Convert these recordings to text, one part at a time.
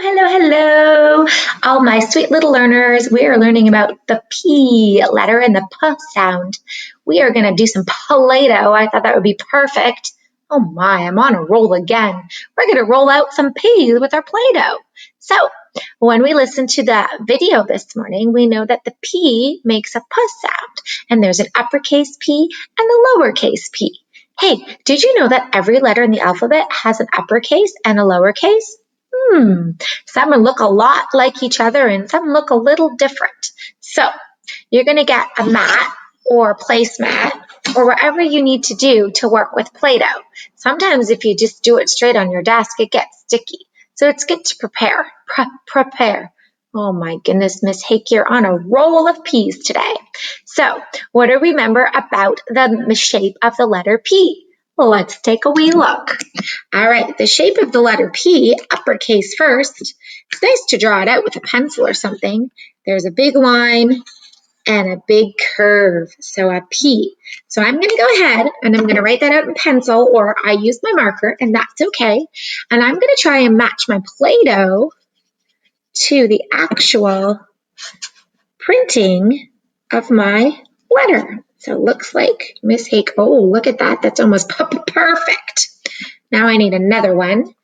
hello, hello. All my sweet little learners, we are learning about the P letter and the P sound. We are going to do some Play-Doh. I thought that would be perfect. Oh my, I'm on a roll again. We're going to roll out some P's with our Play-Doh. So when we listened to the video this morning, we know that the P makes a P sound, and there's an uppercase P and a lowercase P. Hey, did you know that every letter in the alphabet has an uppercase and a lowercase? Some look a lot like each other and some look a little different. So you're going to get a mat or a placemat or whatever you need to do to work with Play-Doh. Sometimes if you just do it straight on your desk, it gets sticky. So it's good to prepare. Prepare. Oh my goodness, Miss Hake, you're on a roll of P's today. So what do we remember about the shape of the letter P? Well, let's take a wee look. All right, the shape of the letter P, uppercase first. It's nice to draw it out with a pencil or something. There's a big line and a big curve, so a P. So I'm going to go ahead and I'm going to write that out in pencil, or I use my marker, and that's okay. And I'm going to try and match my Play-Doh to the actual printing of my letter. So it looks like Miss Hake, oh, look at that. That's almost perfect. Now I need another one,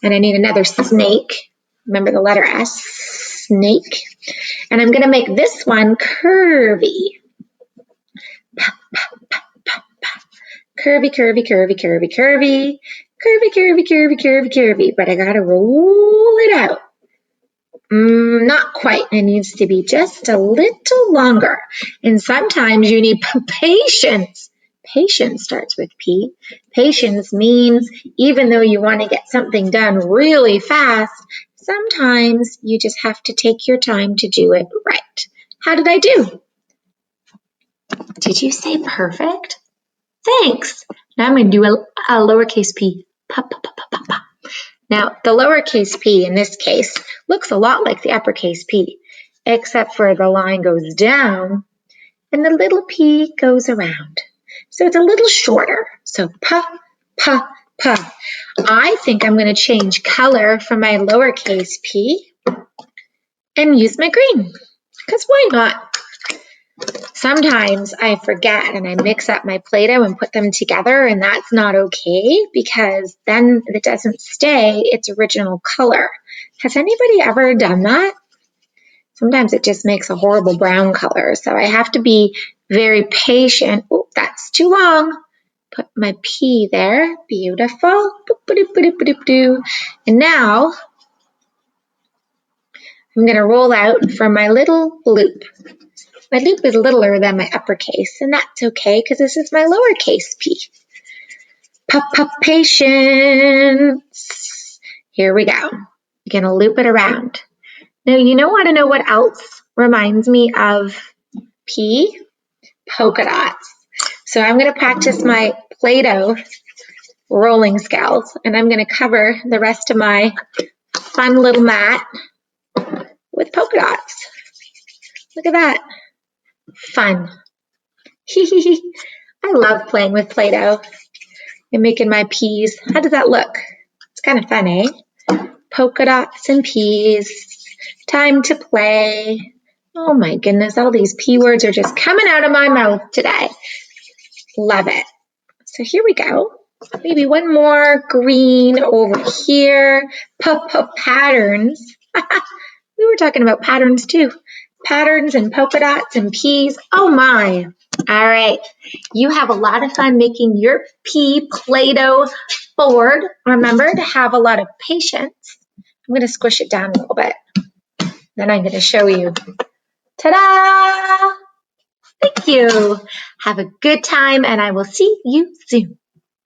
and I need another snake. Remember the letter S, snake. And I'm going to make this one curvy. Curvy, curvy, curvy, curvy, curvy. Curvy, curvy, curvy, curvy, curvy. But I got to roll it out. Not quite. It needs to be just a little longer. And sometimes you need patience. Patience starts with P. Patience means even though you want to get something done really fast, sometimes you just have to take your time to do it right. How did I do? Did you say perfect? Thanks. Now I'm going to do a lowercase p. Pa, pa, pa, pa, pa, pa. Now, the lowercase p in this case looks a lot like the uppercase P, except for the line goes down and the little p goes around. So it's a little shorter. So pa, pa, pa. I think I'm going to change color for my lowercase p and use my green, because why not? Sometimes I forget and I mix up my Play-Doh and put them together, and that's not okay because then it doesn't stay its original color. Has anybody ever done that? Sometimes it just makes a horrible brown color, so I have to be very patient. Oh, that's too long. Put my P there. Beautiful. And now I'm going to roll out for my little loop. My loop is littler than my uppercase, and that's okay because this is my lowercase p. Patience. Here we go. You're going to loop it around. Now, you want to know what else reminds me of P? Polka dots. So I'm going to practice my Play-Doh rolling skills, and I'm going to cover the rest of my fun little mat with polka dots. Look at that. Fun. I love playing with Play-Doh and making my P's. How does that look? It's kind of fun, eh? Polka dots and P's. Time to play. Oh my goodness, all these P words are just coming out of my mouth today. Love it. So here we go. Maybe one more green over here. Patterns. We were talking about patterns too. Patterns and polka dots and P's. Oh my. All right. You have a lot of fun making your P Play-Doh board. Remember to have a lot of patience. I'm going to squish it down a little bit. Then I'm going to show you. Ta-da! Thank you. Have a good time, and I will see you soon.